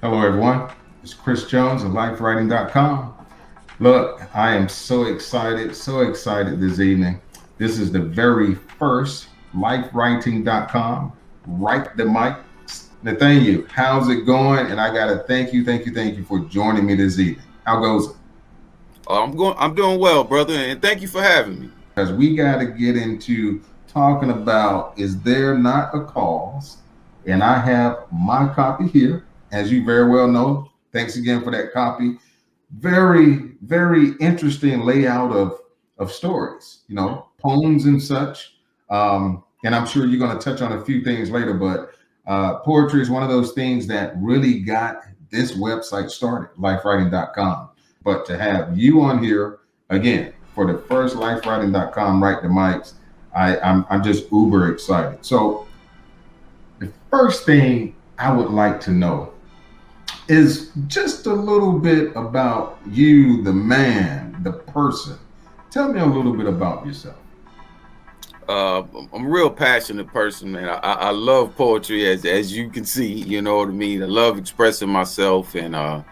Hello, everyone. It's Chris Jones of LifeWriting.com. Look, I am so excited this evening. This is the very first LifeWriting.com. Write the mic. Nathaniel, how's it going? And I got to thank you for joining me this evening. How goes it? I'm doing well, brother, and thank you for having me. Because we got to get into talking about is there not a cause? And I have my copy here, as you very well know. Thanks again for that copy. Very interesting layout of stories, poems and such. And I'm sure you're going to touch on a few things later, but poetry is one of those things that really got this website started, lifewriting.com. But to have you on here again for the first lifewriting.com write the mics, I'm just uber excited. So the first thing I would like to know is just a little bit about you, the man, the person. Tell me a little bit about yourself. I'm a real passionate person, man. I love poetry, as you can see. You know what I mean. I love expressing myself, and I'm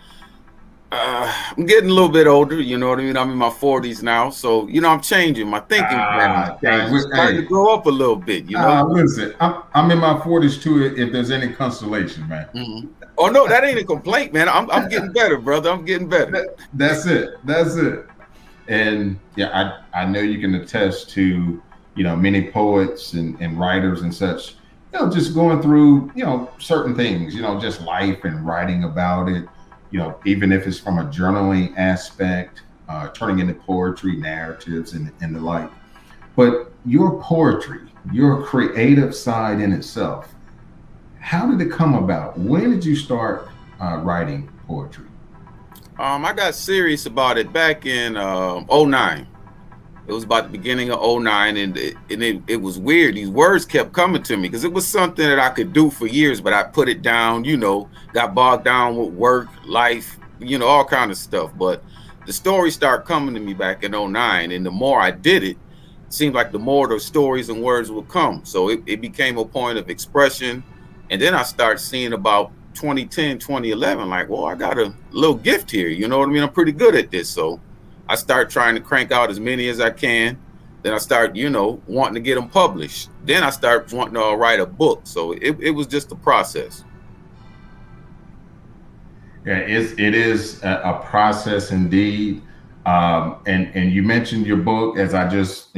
getting a little bit older. You know what I mean. I'm in my 40s now, so I'm changing. My thinking pattern is changing. Starting to Hey, grow up a little bit. listen, I'm in my 40s too. If there's any consolation, man. Mm-hmm. Oh no, that ain't a complaint, man. I'm getting better, brother. I'm getting better. That's it. That's it. And yeah, I know you can attest to, many poets and writers and such, just going through, certain things, just life and writing about it, even if it's from a journaling aspect, turning into poetry, narratives, and the like. But your poetry, your creative side in itself, how did it come about? When did you start writing poetry? I got serious about it back in '09. It was about the beginning of '09, and it was weird. These words kept coming to me because it was something that I could do for years, but I put it down, got bogged down with work, life, all kind of stuff. But the stories started coming to me back in '09, and the more I did it, seemed like the more the stories and words would come. So it became a point of expression. And then I started seeing about 2010, 2011, like, well, I got a little gift here. You know what I mean? I'm pretty good at this. So I start trying to crank out as many as I can. Then I start, wanting to get them published. Then I start wanting to write a book. So it was just a process. Yeah, it is a process indeed. And you mentioned your book, as I just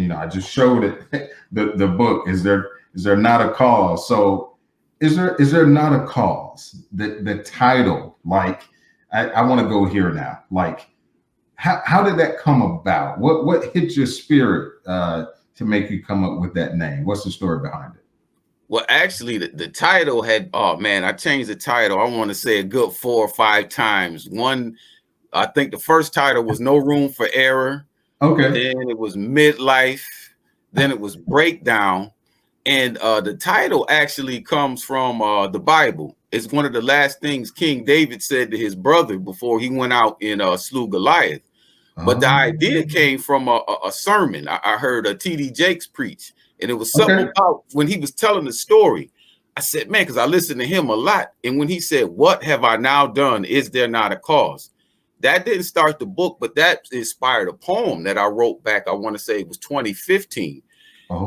showed it. The book, is there not a cause? So is there not a cause? The title, like, I want to go here now. Like, how did that come about? What hit your spirit to make you come up with that name? What's the story behind it? Well, actually, the title had, oh man, I changed the title. I want to say a good 4 or 5 times. One, I think the first title was No Room for Error. Okay. Then it was Midlife. Then it was Breakdown. And the title actually comes from the Bible. It's one of the last things King David said to his brother before he went out and slew Goliath. But the idea came from a sermon. I heard T.D. Jakes preach, and it was something Okay. about when he was telling the story. I said, man, because I listened to him a lot. And when he said, what have I now done? Is there not a cause? That didn't start the book, but that inspired a poem that I wrote back, I want to say it was 2015.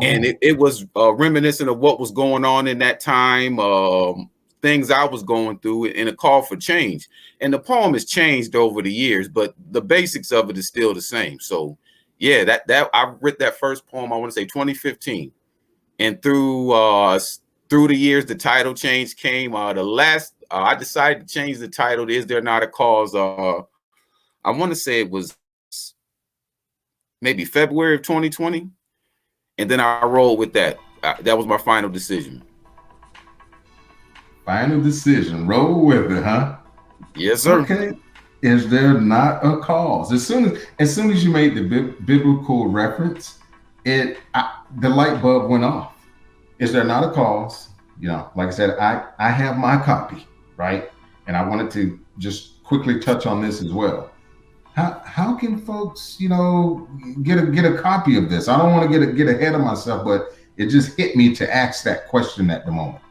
And Oh. it was reminiscent of what was going on in that time, things I was going through, and a call for change. And the poem has changed over the years, but the basics of it is still the same. So, yeah, that I wrote that first poem, I want to say 2015, and through the years, the title change came. The last I decided to change the title to "Is There Not a Cause?" I want to say it was maybe February of 2020. And then I rolled with that. That was my final decision. Final decision. Roll with it, huh? Yes, sir. Okay. Is there not a cause? As soon as you made the biblical reference, the light bulb went off. Is there not a cause? Like I said, I have my copy, right? And I wanted to just quickly touch on this as well. How can folks, get a copy of this? I don't want to get ahead of myself, but it just hit me to ask that question at the moment.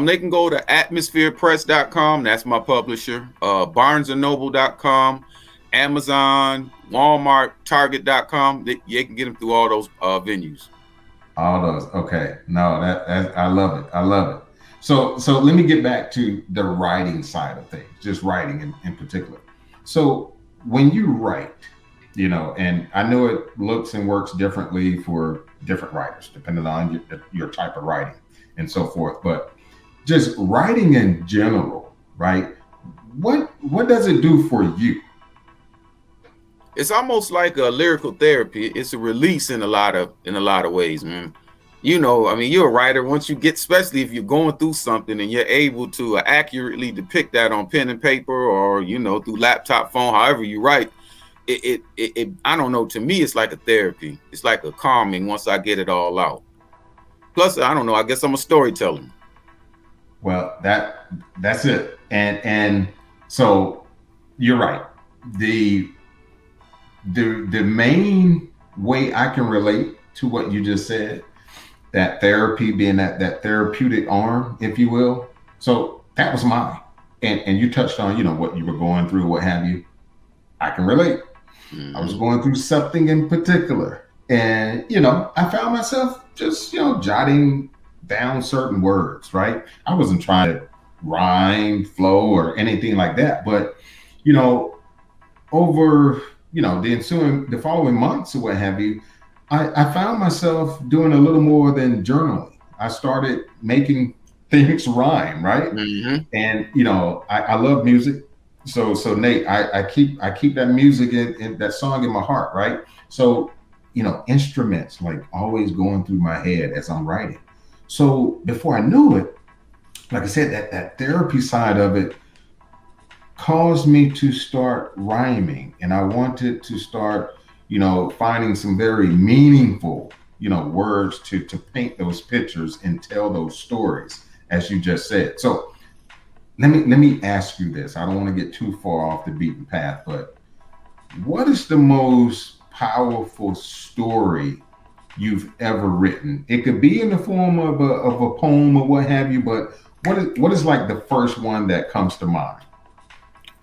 They can go to atmospherepress.com. That's my publisher. barnesandnoble.com, Amazon, Walmart, Target.com. You can get them through all those venues. All those. Okay. No, that I love it. I love it. So let me get back to the writing side of things, just writing in particular. So when you write, and I know it looks and works differently for different writers, depending on your type of writing and so forth. But just writing in general, right? What does it do for you? It's almost like a lyrical therapy. It's a release in a lot of ways, man. I mean, you're a writer. Once you get, especially if you're going through something and you're able to accurately depict that on pen and paper or, through laptop, phone, however you write, it I don't know, to me, it's like a therapy. It's like a calming once I get it all out. Plus, I don't know, I guess I'm a storyteller. Well, that's it. And so you're right. The main way I can relate to what you just said, that therapy being that therapeutic arm, if you will. So that was mine. And you touched on, what you were going through, what have you. I can relate. Mm-hmm. I was going through something in particular. And, I found myself just, jotting down certain words, right? I wasn't trying to rhyme, flow, or anything like that. But, over, the following months or what have you, I found myself doing a little more than journaling. I started making things rhyme, right? Mm-hmm. And, I love music. So Nate, I keep that music in that song in my heart, right? So, instruments like always going through my head as I'm writing. So before I knew it, like I said, that therapy side of it caused me to start rhyming, and I wanted to start, finding some very meaningful, words to paint those pictures and tell those stories, as you just said. So let me ask you this. I don't want to get too far off the beaten path, but what is the most powerful story you've ever written? It could be in the form of a poem or what have you, but what is like the first one that comes to mind?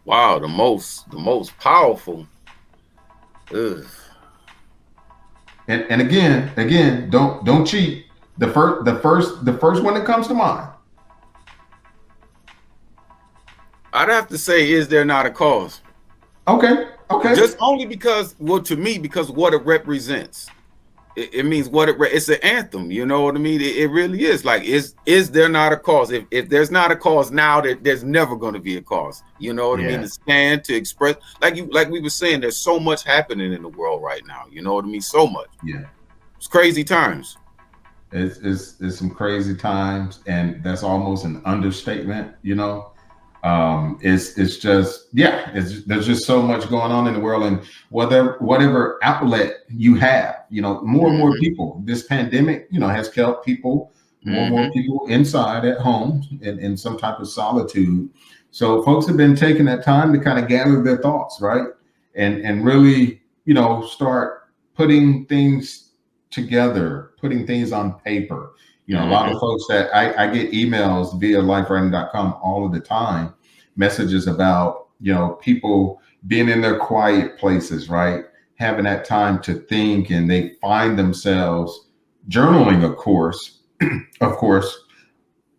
Wow, the most powerful. Ugh. And again, don't cheat. The first one that comes to mind. I'd have to say, Is There Not a Cause? Okay. Just only because, to me, because what it represents. It means it's an anthem, you know what I mean? It really is. Like, is there not a cause? If there's not a cause now, there's never going to be a cause. You know what I mean? To stand, to express, like we were saying, there's so much happening in the world right now. You know what I mean? So much. Yeah. It's crazy times. It's some crazy times, and that's almost an understatement, It's just, there's just so much going on in the world, and whatever outlet you have, more and more people, this pandemic, has kept people, more and more people inside at home in some type of solitude. So folks have been taking that time to kind of gather their thoughts, right? And really, start putting things together, putting things on paper. A lot of folks that I get emails via lifewriting.com all of the time, messages about, people being in their quiet places, right? Having that time to think, and they find themselves journaling, of course,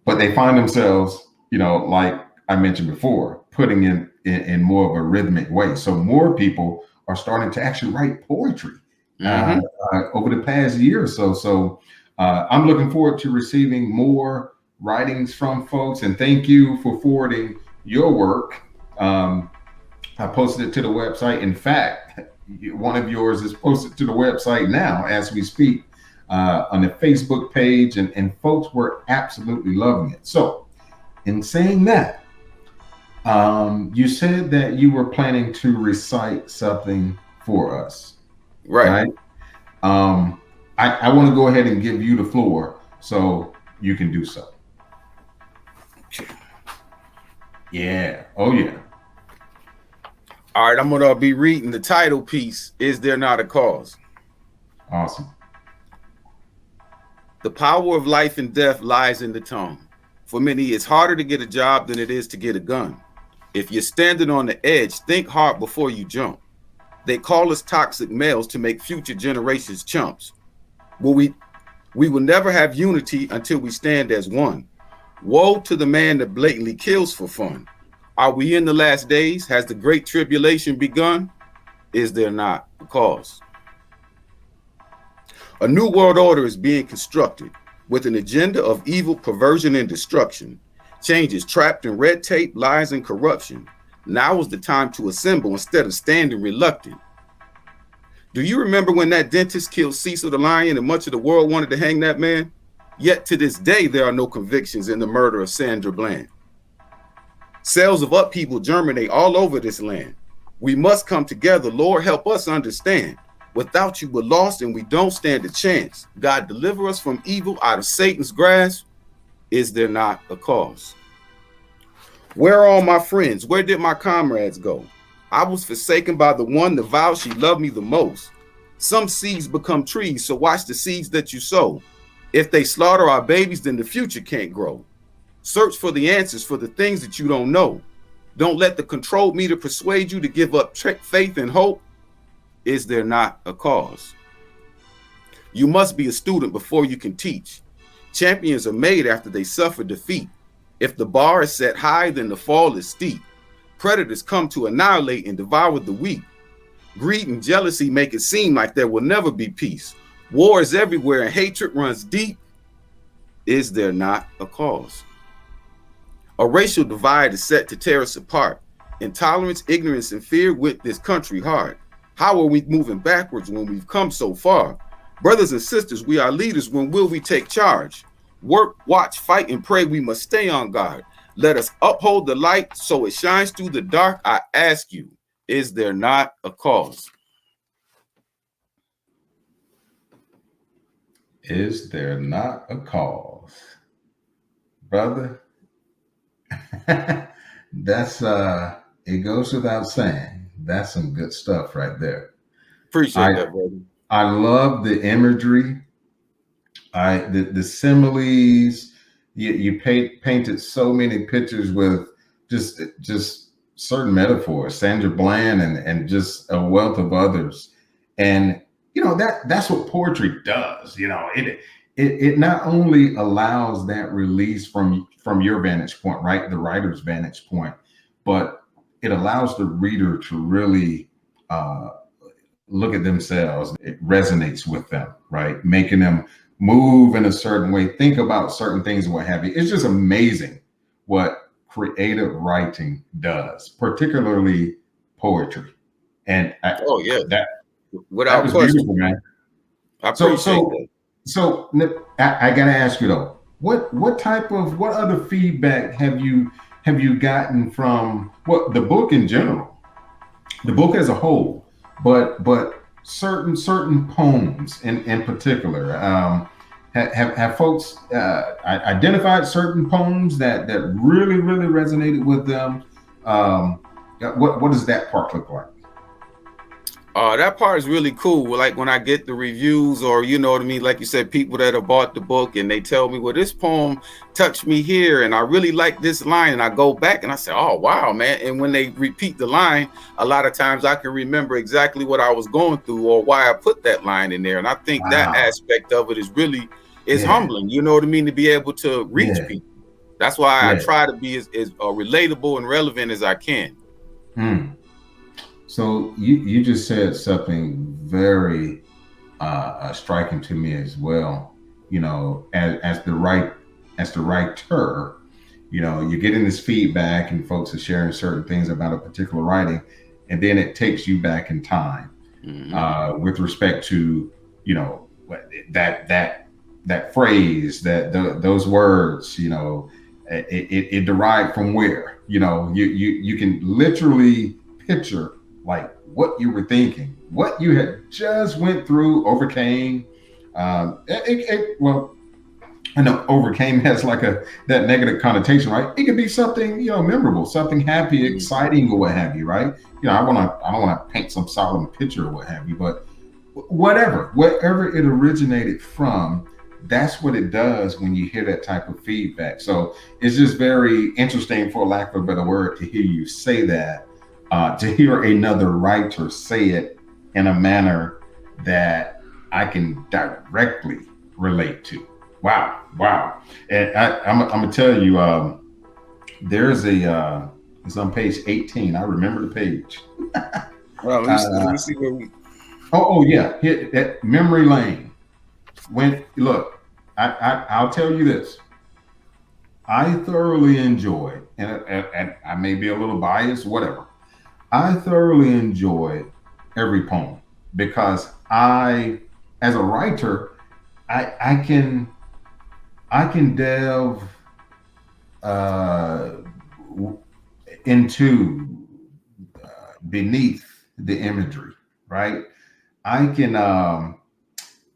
but they find themselves, like I mentioned before, putting in more of a rhythmic way. So more people are starting to actually write poetry over the past year or so. So I'm looking forward to receiving more writings from folks, and thank you for forwarding your work. I posted it to the website. In fact, one of yours is posted to the website now as we speak, on the Facebook page, and folks were absolutely loving it. So in saying that, you said that you were planning to recite something for us, right? I want to go ahead and give you the floor so you can do so. Yeah. Oh, yeah. All right. I'm going to be reading the title piece, Is There Not a Cause? Awesome. The power of life and death lies in the tongue. For many, it's harder to get a job than it is to get a gun. If you're standing on the edge, think hard before you jump. They call us toxic males to make future generations chumps. Well, we will never have unity until we stand as one. Woe to the man that blatantly kills for fun. Are we in the last days? Has the great tribulation begun? Is there not a cause? A new world order is being constructed with an agenda of evil, perversion, and destruction. Change is trapped in red tape, lies, and corruption. Now is the time to assemble instead of standing reluctant. Do you remember when that dentist killed Cecil the Lion and much of the world wanted to hang that man? Yet to this day, there are no convictions in the murder of Sandra Bland. Cells of upheaval germinate all over this land. We must come together. Lord, help us understand. Without you, we're lost and we don't stand a chance. God, deliver us from evil out of Satan's grasp. Is there not a cause? Where are all my friends? Where did my comrades go? I was forsaken by the one that vowed she loved me the most. Some seeds become trees, so watch the seeds that you sow. If they slaughter our babies, then the future can't grow. Search for the answers for the things that you don't know. Don't let the control meter persuade you to give up faith and hope. Is there not a cause? You must be a student before you can teach. Champions are made after they suffer defeat. If the bar is set high, then the fall is steep. Predators come to annihilate and devour the weak. Greed and jealousy make it seem like there will never be peace. War is everywhere and hatred runs deep. Is there not a cause? A racial divide is set to tear us apart. Intolerance, ignorance, and fear whip this country hard. How are we moving backwards when we've come so far? Brothers and sisters, we are leaders. When will we take charge? Work, watch, fight, and pray. We must stay on guard. Let us uphold the light so it shines through the dark. I ask you, is there not a cause? Is there not a cause? Brother, that's it goes without saying. That's some good stuff right there. Appreciate that, brother. I love the imagery. The similes. You painted so many pictures with just certain metaphors, Sandra Bland and just a wealth of others. And that's what poetry does. It not only allows that release from your vantage point, right, the writer's vantage point, but it allows the reader to really look at themselves. It resonates with them, right, making them move in a certain way, think about certain things and what have you. It's just amazing what creative writing does, particularly poetry. And that was beautiful, man. I appreciate that. So I gotta ask you though, what other feedback have you gotten from the book in general, the book as a whole, but certain poems in particular? Have folks identified certain poems that really resonated with them? What does that part look like? That part is really cool. Like when I get the reviews, or you know what I mean, like you said, people that have bought the book and they tell me, well, this poem touched me here and I really like this line, and I go back and I say, oh wow, man. And when they repeat the line, a lot of times I can remember exactly what I was going through or why I put that line in there. And I think that aspect of it is really humbling, you know what I mean, to be able to reach people. That's why I try to be as relatable and relevant as I can. So you just said something very striking to me as well. As the writer, you're getting this feedback and folks are sharing certain things about a particular writing, and then it takes you back in time with respect to that phrase, those words. It derived from where. You can literally picture like what you were thinking, what you had just went through, overcame. Well, I know overcame has like that negative connotation, right? It could be something, memorable, something happy, exciting, or what have you, right? I don't want to paint some solemn picture or what have you, but whatever it originated from, that's what it does when you hear that type of feedback. So it's just very interesting, for lack of a better word, to hear you say that, to hear another writer say it in a manner that I can directly relate to. Wow, wow. And I'm gonna tell you, there's it's on page 18. I remember the page. Well, let me Uh, see where we. oh yeah, hit that memory lane. When look, I'll tell you this. I thoroughly enjoyed, and I may be a little biased, whatever. I thoroughly enjoyed every poem because as a writer, I can delve uh, into beneath the imagery, right? I can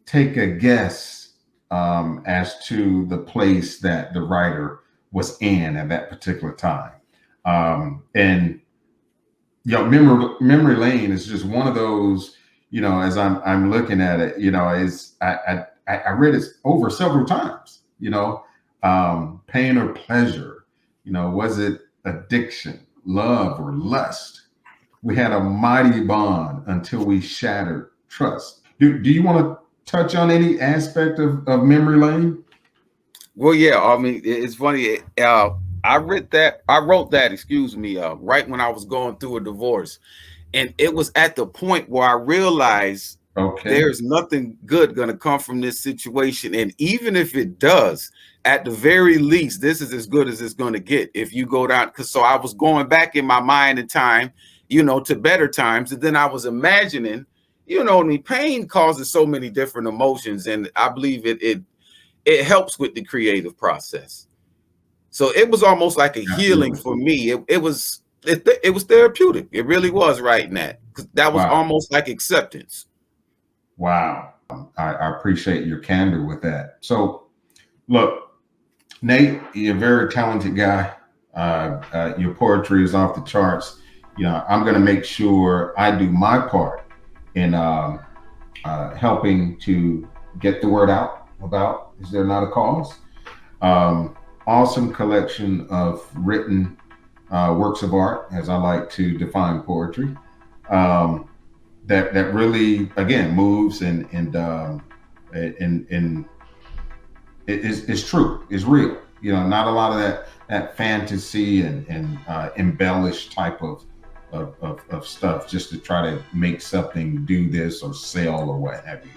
take a guess as to the place that the writer was in at that particular time. And memory lane is just one of those. As I'm looking at it, is I read it over several times. Pain or pleasure. Was it addiction, love, or lust? We had a mighty bond until we shattered trust. Do you want to touch on any aspect of memory lane? Well, yeah. I mean, it's funny. I wrote that. Excuse me. Right when I was going through a divorce, and it was at the point where I realized Okay. there's nothing good going to come from this situation, and even if it does, at the very least, this is as good as it's going to get if you go down. Because so I was going back in my mind and time, to better times, and then I was imagining. I mean, pain causes so many different emotions, and I believe it helps with the creative process. So it was almost like a healing Absolutely. for me. It was therapeutic. It really was, right, Nat. 'Cause that was Wow. almost like acceptance. Wow. I appreciate your candor with that. So, look, Nate, you're a very talented guy. Your poetry is off the charts. I'm going to make sure I do my part in helping to get the word out about Is There Not a Cause? Awesome collection of written works of art, as I like to define poetry. Um, that really, again, moves and is true, is real. Not a lot of that fantasy and embellished type of stuff just to try to make something do this or sell or what have you.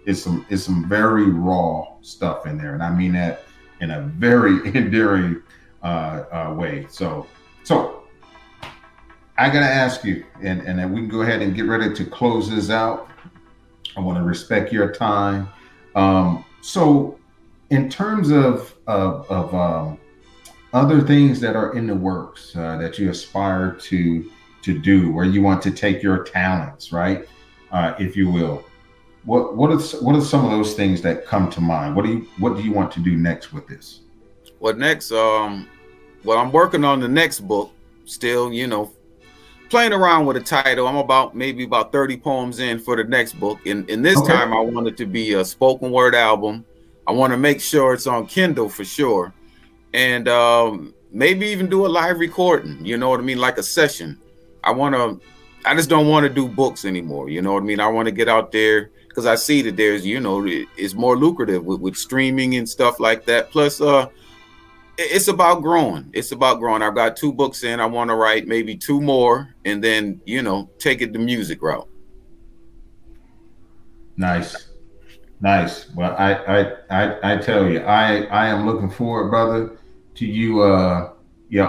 It's some very raw stuff in there, and I mean that in a very endearing way. So I gotta ask you, and then we can go ahead and get ready to close this out. I want to respect your time. So, in terms of other things that are in the works that you aspire to do, where you want to take your talents, right, if you will, what are some of those things that come to mind? What do you want to do next with this? What next? Well, I'm working on the next book. Still, playing around with a title. I'm maybe about 30 poems in for the next book. And this Okay. time I want it to be a spoken word album. I want to make sure it's on Kindle for sure. And maybe even do a live recording, you know what I mean? Like a session. I just don't want to do books anymore. You know what I mean? I want to get out there because I see that there's, it's more lucrative with streaming and stuff like that. Plus, it's about growing. It's about growing. I've got 2 books in. I want to write maybe 2 more and then, take it the music route. Nice. Nice. Well, I tell you, I am looking forward, brother, to you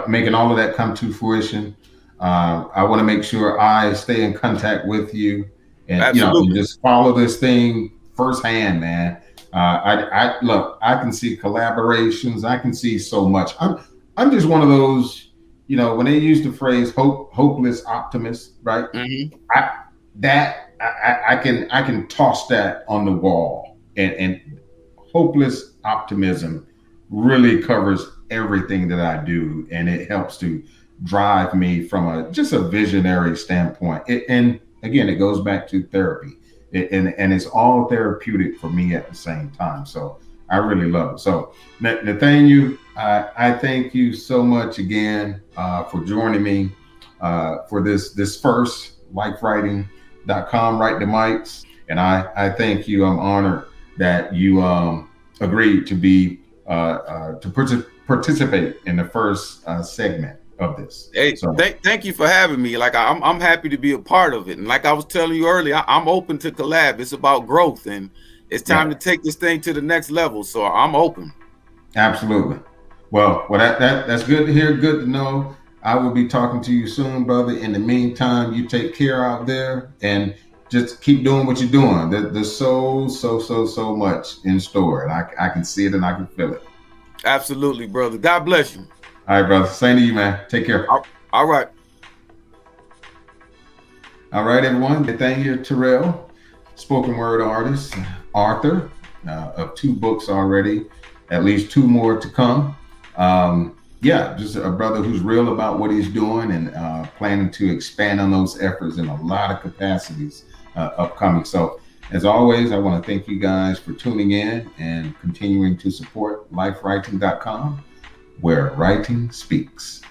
making all of that come to fruition. I want to make sure I stay in contact with you and and Absolutely. just follow this thing firsthand, man. I look, I can see collaborations, I can see so much. I'm just one of those, when they use the phrase hopeless optimist, right? Hmm. I that I can toss that on the wall, and hopeless optimism really covers everything that I do, and it helps to drive me from just a visionary standpoint. And again, it goes back to therapy, and it's all therapeutic for me at the same time. So I really love it. So Nathaniel, I thank you so much again for joining me for this first lifewriting.com Write the Mics. And I thank you. I'm honored that you agreed to be participate in the first segment of this. Hey, So thank you for having me. Like I'm happy to be a part of it. And like I was telling you earlier, I'm open to collab. It's about growth, and it's time yeah, to take this thing to the next level. So I'm open. absolutely. Well, that's good to hear. Good to know. I will be talking to you soon, brother. In the meantime, you take care out there and just keep doing what you're doing. There's so much in store, and I can see it and I can feel it. Absolutely, brother. God bless you. All right, brother. Same to you, man. Take care. All right. All right, everyone. Nathaniel Terrell, spoken word artist, author of 2 books already, at least 2 more to come. Yeah, just a brother who's real about what he's doing and planning to expand on those efforts in a lot of capacities upcoming. So, as always, I want to thank you guys for tuning in and continuing to support lifewriting.com, where writing speaks.